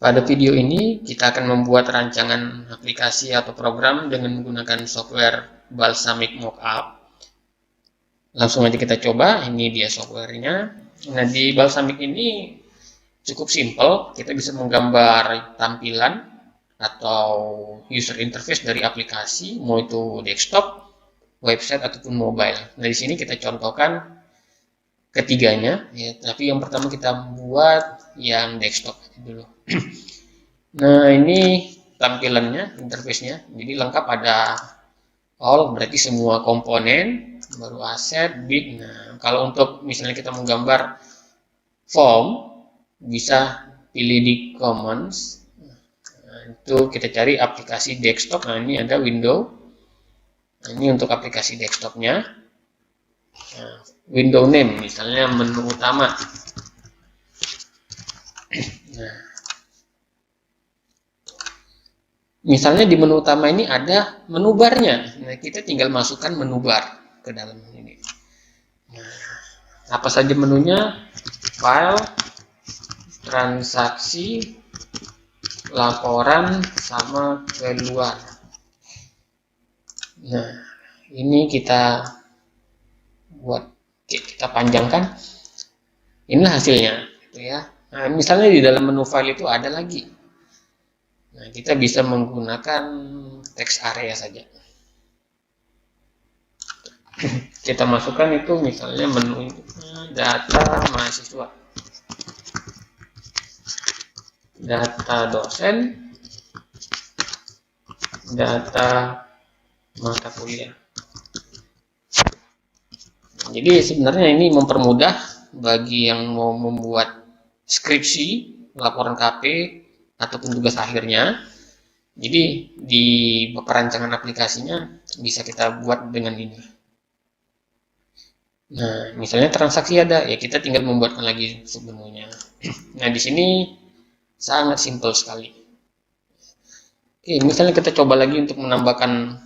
Pada video ini kita akan membuat rancangan aplikasi atau program dengan menggunakan software Balsamiq Mockup. Langsung aja kita coba, ini dia softwarenya. Nah, di Balsamiq ini cukup simple, kita bisa menggambar tampilan atau user interface dari aplikasi, mau itu desktop, website ataupun mobile. Nah, di sini kita contohkan ketiganya, ya. Tapi yang pertama kita buat yang desktop dulu. Nah, ini tampilannya, interface-nya. Jadi lengkap, ada all, berarti semua komponen, baru aset, bit. Nah, kalau untuk misalnya kita menggambar form, bisa pilih di commons. Nah, itu kita cari aplikasi desktop. Nah, ini ada window. Nah, ini untuk aplikasi desktopnya. Nah, window name, misalnya menu utama. Nah, misalnya di menu utama ini ada menu barnya. Nah, kita tinggal masukkan menu bar ke dalam ini. Nah, apa saja menunya? File, transaksi, laporan, sama keluar. Nah, ini kita buat, kita panjangkan. Inilah hasilnya, gitu ya. Nah, misalnya di dalam menu file itu ada lagi. Nah, kita bisa menggunakan text area saja. Kita masukkan itu misalnya menu data mahasiswa, data dosen, data mata kuliah. Jadi sebenarnya ini mempermudah bagi yang mau membuat skripsi, laporan KP, ataupun tugas akhirnya. Jadi di perancangan aplikasinya bisa kita buat dengan ini. Nah, misalnya transaksi ada, ya kita tinggal membuatkan lagi submenunya. Nah, di sini sangat simpel sekali. Oke, misalnya kita coba lagi untuk menambahkan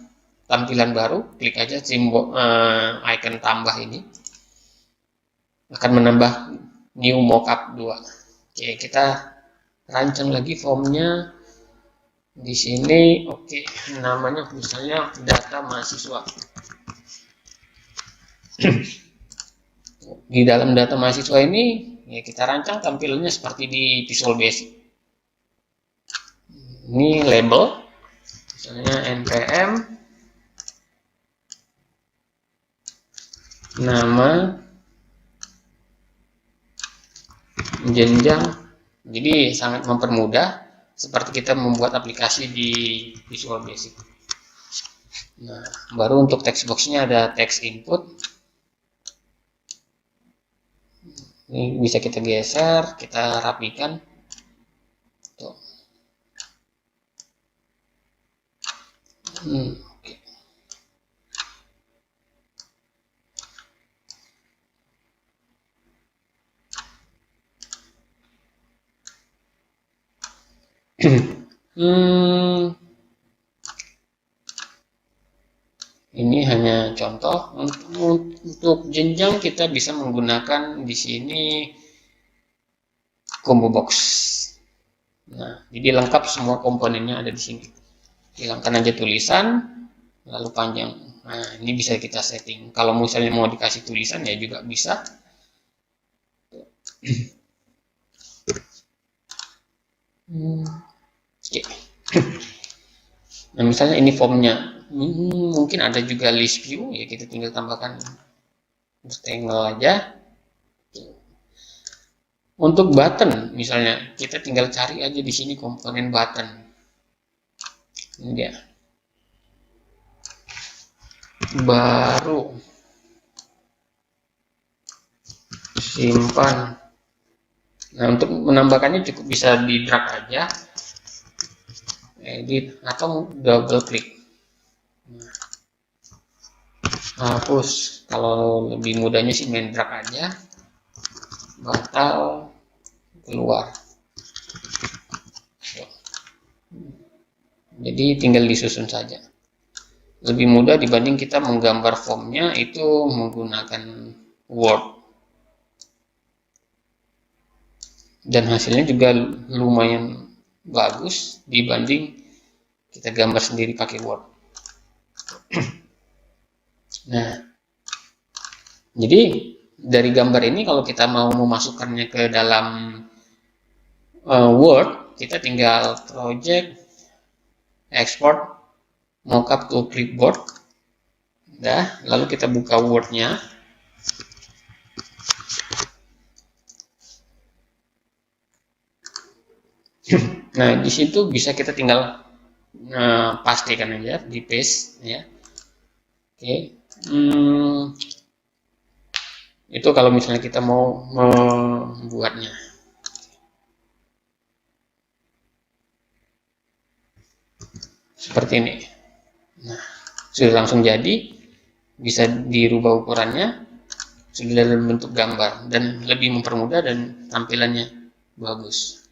tampilan baru, klik aja simbol icon tambah ini. Akan menambah new mockup 2. Oke, kita rancang lagi formnya di sini. Oke, namanya misalnya data mahasiswa. Di dalam data mahasiswa ini ya kita rancang tampilannya seperti di Visual Basic. Ini label, misalnya npm, nama, jenjang. Jadi sangat mempermudah seperti kita membuat aplikasi di Visual Basic. Nah, baru untuk text box-nya ada text input. Ini bisa kita geser, kita rapikan. Tuh. Okay. Ini hanya contoh. Untuk jenjang kita bisa menggunakan di sini combo box. Nah, jadi lengkap semua komponennya ada di sini. Hilangkan aja tulisan, lalu panjang. Nah, ini bisa kita setting. Kalau misalnya mau dikasih tulisan ya juga bisa. Oke. Nah, misalnya ini formnya. Mungkin ada juga list view, ya kita tinggal tambahkan rectangle aja. Untuk button misalnya kita tinggal cari aja di sini komponen button. Ini dia. Baru simpan. Nah, untuk menambahkannya cukup bisa di drag aja, edit, atau double klik. Hapus. Kalau lebih mudahnya sih main drag aja, batal, keluar. Jadi tinggal disusun saja, lebih mudah dibanding kita menggambar formnya itu menggunakan Word, dan hasilnya juga lumayan bagus dibanding kita gambar sendiri pakai Word. Nah, jadi dari gambar ini kalau kita mau memasukkannya ke dalam Word, kita tinggal project, export, mockup to clipboard. Udah, lalu kita buka Word-nya. Nah, di situ bisa kita tinggal pastikan aja di paste ya. Oke. Itu kalau misalnya kita mau membuatnya. Seperti ini. Nah, sudah langsung jadi, bisa dirubah ukurannya, sudah dalam bentuk gambar dan lebih mempermudah dan tampilannya bagus.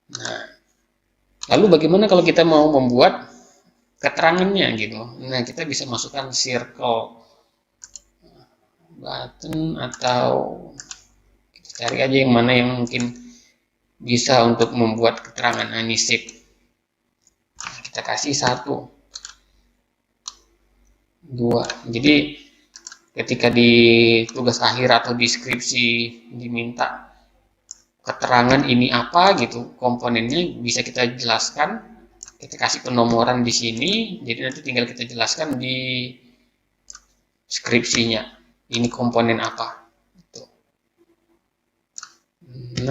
Nah, lalu bagaimana kalau kita mau membuat keterangannya gitu? Nah, kita bisa masukkan circle, button, atau kita cari aja yang mana yang mungkin bisa untuk membuat keterangan. Nah, ini shape. Nah, kita kasih 1, 2. Jadi ketika di tugas akhir atau deskripsi diminta keterangan ini apa gitu, komponennya bisa kita jelaskan, kita kasih penomoran di sini, jadi nanti tinggal kita jelaskan di skripsinya ini komponen apa. 6,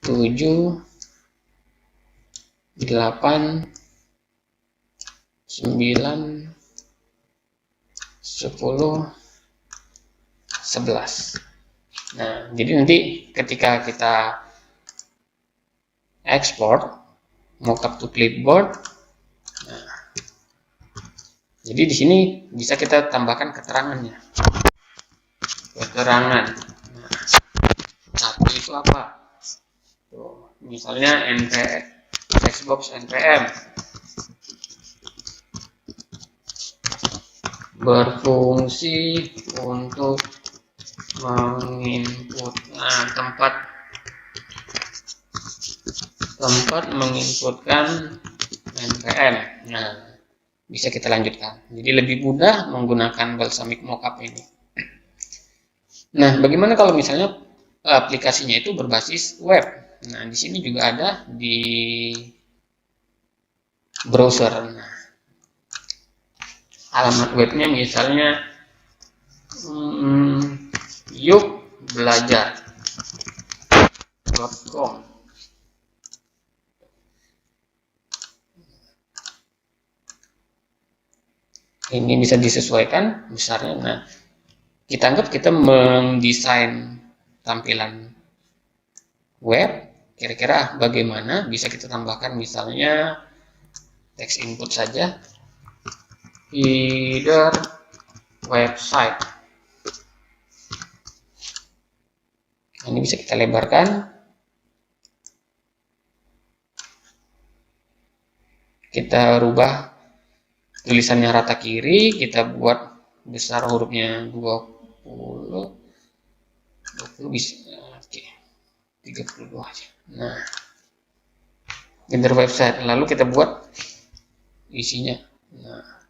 7, 8, 9, 10, 11. Nah, jadi nanti ketika kita export mockup to clipboard, nah, jadi di sini bisa kita tambahkan keterangannya. Keterangan. Nah, 1 itu apa? Tuh, misalnya textbox npm berfungsi untuk menginput, tempat menginputkan npm. Nah, bisa kita lanjutkan. Jadi lebih mudah menggunakan Balsamiq Mockup ini. Nah, bagaimana kalau misalnya aplikasinya itu berbasis web? Nah, di sini juga ada di browser. Nah, alamat webnya misalnya yukbelajar.com. Ini bisa disesuaikan besarnya. Nah, kita anggap kita mendesain tampilan web, kira-kira bagaimana, bisa kita tambahkan misalnya teks input saja, header website. Ini bisa kita lebarkan, kita rubah tulisannya rata kiri, kita buat besar hurufnya 20 bisa, oke, 32 aja. Nah, header website, lalu kita buat isinya. Nah,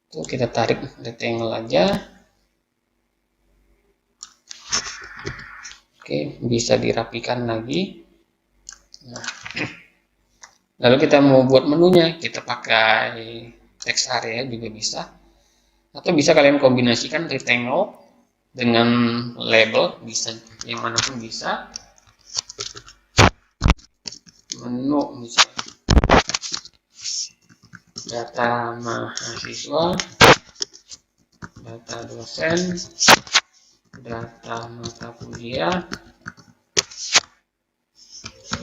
itu kita tarik rectangle aja. Oke, bisa dirapikan lagi. Nah, lalu kita mau buat menunya, kita pakai text area juga bisa, atau bisa kalian kombinasikan rectangle dengan label, bisa yang manapun bisa. Menu misalnya data mahasiswa, data dosen, data mata kuliah,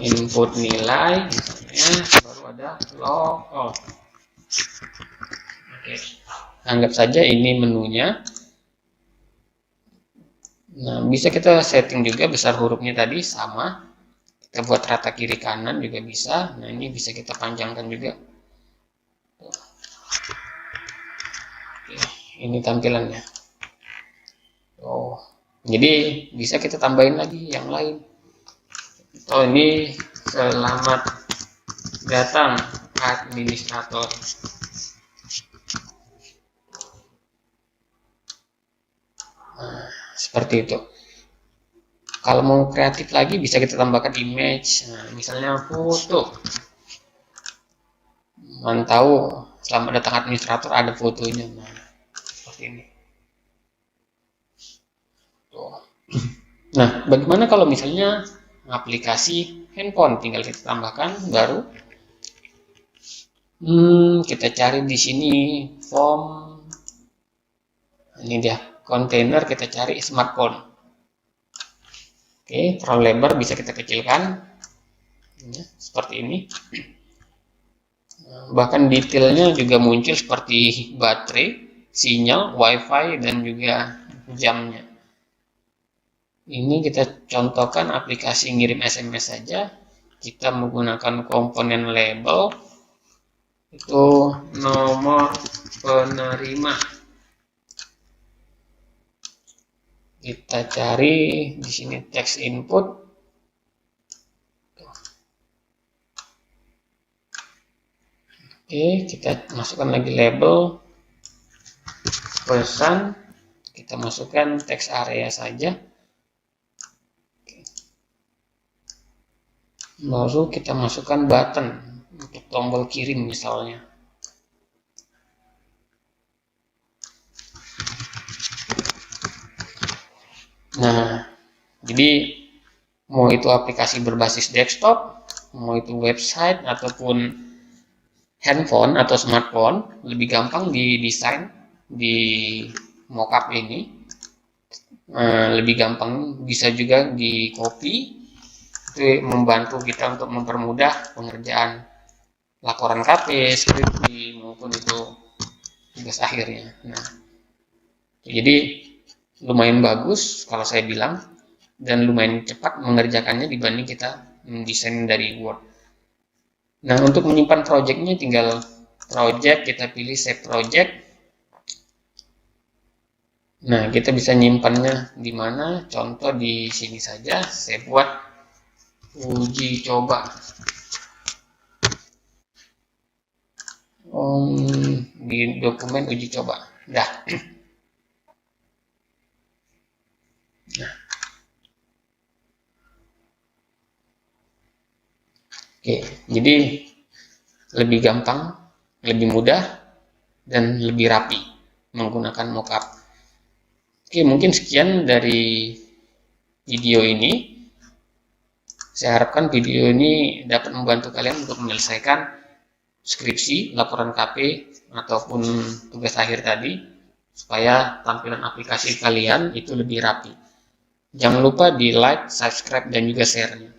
input nilai misalnya, baru ada logout. Oke, anggap saja ini menunya. Nah, bisa kita setting juga besar hurufnya tadi sama, kita buat rata kiri kanan juga bisa. Nah, ini bisa kita panjangkan juga. Oke, ini tampilannya. Oh, jadi bisa kita tambahin lagi yang lain. atau ini selamat datang administrator. Nah, seperti itu. Kalau mau kreatif lagi bisa kita tambahkan image, nah, misalnya foto. Tahu selamat datang administrator ada fotonya, nah seperti ini. Tuh. Nah, bagaimana kalau misalnya aplikasi handphone, tinggal kita tambahkan baru. Kita cari di sini form, ini dia kontainer, kita cari smartphone. Oke, terlalu lebar bisa kita kecilkan, ya, seperti ini. Bahkan detailnya juga muncul seperti baterai, sinyal, wifi, dan juga jamnya. Ini kita contohkan aplikasi ngirim SMS saja. Kita menggunakan komponen label, itu nomor penerima. Kita cari di sini text input. Oke, kita masukkan lagi label pesan. Kita masukkan text area saja. Baru kita masukkan button untuk tombol kirim misalnya. Nah, jadi mau itu aplikasi berbasis desktop, mau itu website ataupun handphone atau smartphone, lebih gampang didesain di mockup ini. Lebih gampang, bisa juga di copy, itu membantu kita untuk mempermudah pengerjaan laporan KP, skripsi, maupun itu tugas akhirnya. Nah, jadi lumayan bagus kalau saya bilang, dan lumayan cepat mengerjakannya dibanding kita mendesain dari Word. Nah, untuk menyimpan projectnya tinggal project, kita pilih save project. Nah, kita bisa nyimpannya di mana? Contoh di sini saja, saya buat uji coba. Di dokumen uji coba. Dah. Nah. Oke, jadi lebih gampang, lebih mudah, dan lebih rapi menggunakan mockup. Oke, mungkin sekian dari video ini. Saya harapkan video ini dapat membantu kalian untuk menyelesaikan skripsi, laporan KP, ataupun tugas akhir tadi, supaya tampilan aplikasi kalian itu lebih rapi. Jangan lupa di like, subscribe, dan juga share-nya.